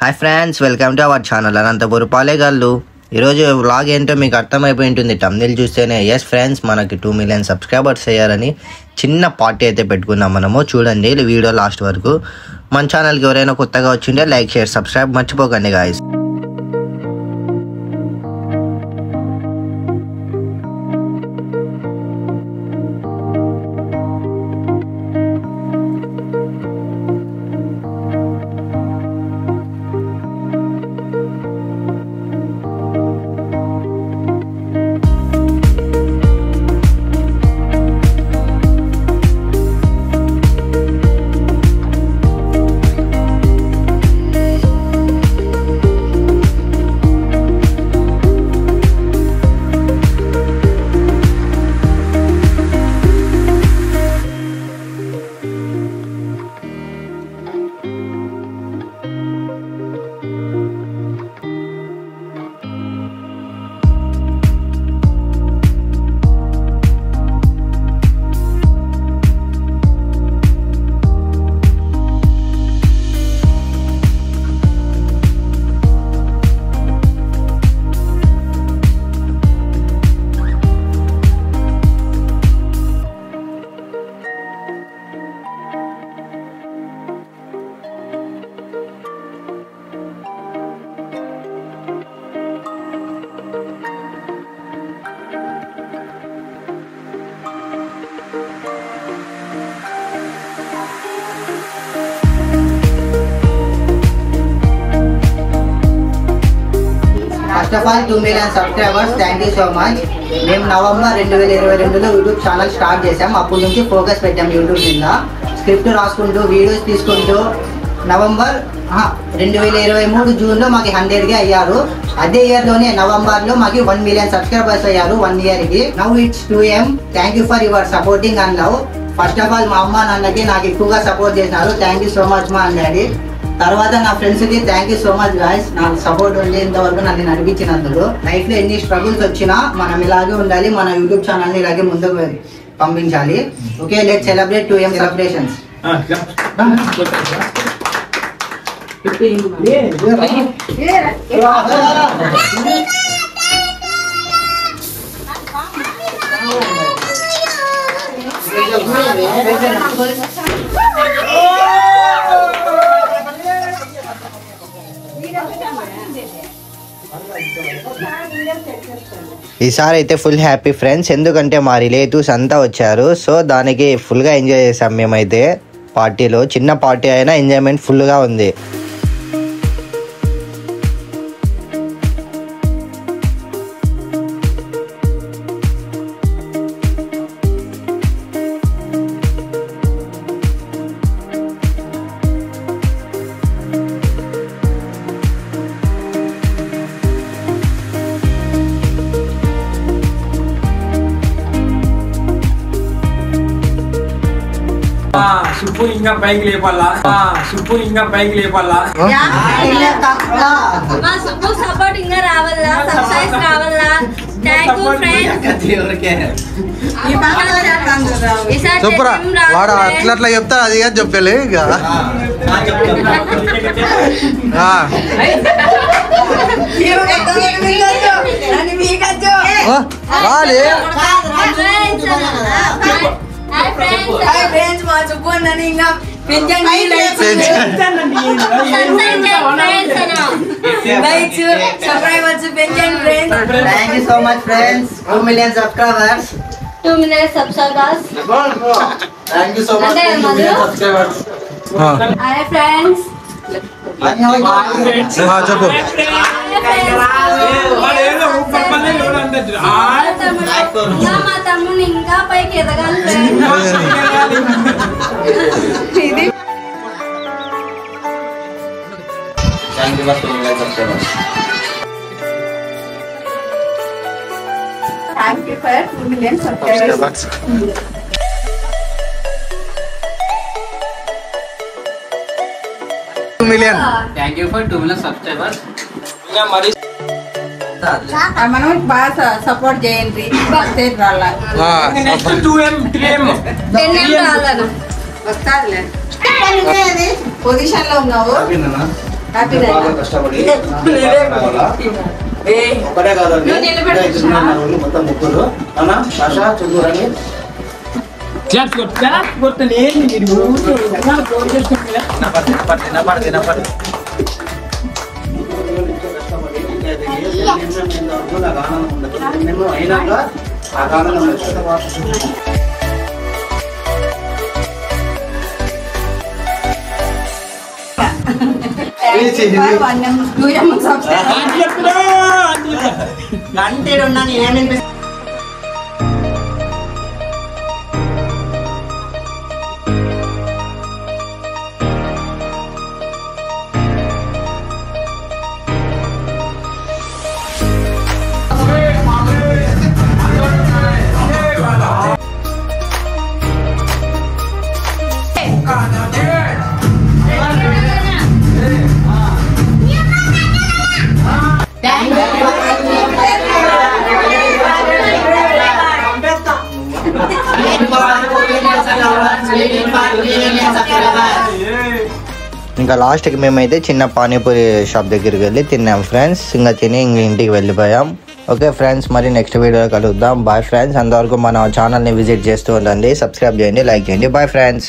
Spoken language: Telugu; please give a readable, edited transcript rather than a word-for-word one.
Hi friends, welcome to our channel Anantapuram Palegallu. ఈరోజు వ్లాగ్ ఏంటో మీకు అర్థమైపోయి ఉంటుంది. తమ్నెయిల్ చూస్తేనే. ఎస్ ఫ్రెండ్స్, మనకి 2 మిలియన్ సబ్స్క్రైబర్స్ అయ్యారని చిన్న పార్టీ అయితే పెట్టుకున్నాం మనము. చూడండి వీడియో లాస్ట్ వరకు. మన ఛానల్కి ఎవరైనా కొత్తగా వచ్చింటే లైక్, షేర్, సబ్స్క్రైబ్ మర్చిపోకండి guys. First of all 2 million subscribers, thank you so much. మేము నవంబర్ 2022లో యూట్యూబ్ ఛానల్ స్టార్ట్ చేసాం. అప్పటి నుంచి ఫోకస్ పెట్టాం యూట్యూబ్ కింద. స్క్రిప్ట్ రాసుకుంటూ వీడియోస్ తీసుకుంటూ నవంబర్ 2023 జూన్లో మాకు 100కి అయ్యారు. అదే ఇయర్లోనే నవంబర్లో మాకు 1 మిలియన్ సబ్స్క్రైబర్స్ అయ్యారు 1 ఇయర్కి. Now it's 2M. Thank you for your supporting and love. First of all మా అమ్మ నాన్నకి నాకు ఎక్కువగా సపోర్ట్ చేసినారు. థ్యాంక్ యూ సో మచ్ మా అండ్ డాడీ. తర్వాత నా ఫ్రెండ్స్కి thank you so much guys, నాకు సపోర్ట్ ఉండేంతవరకు నన్ను నడిపించినందుకు. లైఫ్లో ఎన్ని స్ట్రగుల్స్ వచ్చినా మనం ఇలాగే ఉండాలి, మన యూట్యూబ్ ఛానల్ని ఇలాగే ముందుకు పంపించాలి. Okay, let's celebrate 2M celebrations. ఈసారి అయితే ఫుల్ హ్యాపీ ఫ్రెండ్స్, ఎందుకంటే మా రిలేటివ్స్ అంతా వచ్చారు. సో దానికి ఫుల్గా ఎంజాయ్ చేసాం మేమైతే. పార్టీలో చిన్న పార్టీ అయినా ఎంజాయ్మెంట్ ఫుల్గా ఉంది. సుప్పు ఇంకా పైకి లేపాలా, సుప్పు ఇంకా పైకి లేపాలా. సుప్పు సపోర్ట్ ఇంకా రావాలా, సబ్స్క్రైబ్ రావాలా. Thank you friends. సూపర్. వాడు అట్లా చెప్తాడు, అది కాదు చెప్పలే ఇక. Thank you so much friends. 2 million subscribers. 2 million subscribers. Thank you so much 2 million subscribers. Hi friends. చెప్పు. మా తమ్ముని ఇంకా పైకి ఎదగాలి friends. Thank you for 2 million subscribers. Thank you for 2 million subscribers. 2 million. Thank you for 2 million subscribers. ఇంకా మరి మనం బాగా సపోర్ట్ చేయండి. Next 2M 3M వస్తారులే. పొజిషన్ లో ఉన్నావు. హ్యాపీ బాగా కష్టపడి ఒకటే కాదండి మొత్తం ముగ్గురు అన్న ఆశ చంద్రురని నాకు ఆనందం ఉండదు నేను అయినాక నాకు ఆనందం వచ్చేది గంటేడున్నాను ఏమేమి ఇంకా లాస్ట్కి మేమైతే చిన్న పానీపూరి షాప్ దగ్గరికి వెళ్ళి తిన్నాం ఫ్రెండ్స్. ఇంకా తిని ఇంటికి వెళ్ళిపోయాం. ఓకే ఫ్రెండ్స్, మరి నెక్స్ట్ వీడియోలో కలుద్దాం. Bye friends. అంతవరకు మన ఛానల్ని విజిట్ చేస్తూ ఉండండి, సబ్స్క్రైబ్ చేయండి, లైక్ చేయండి. Bye friends.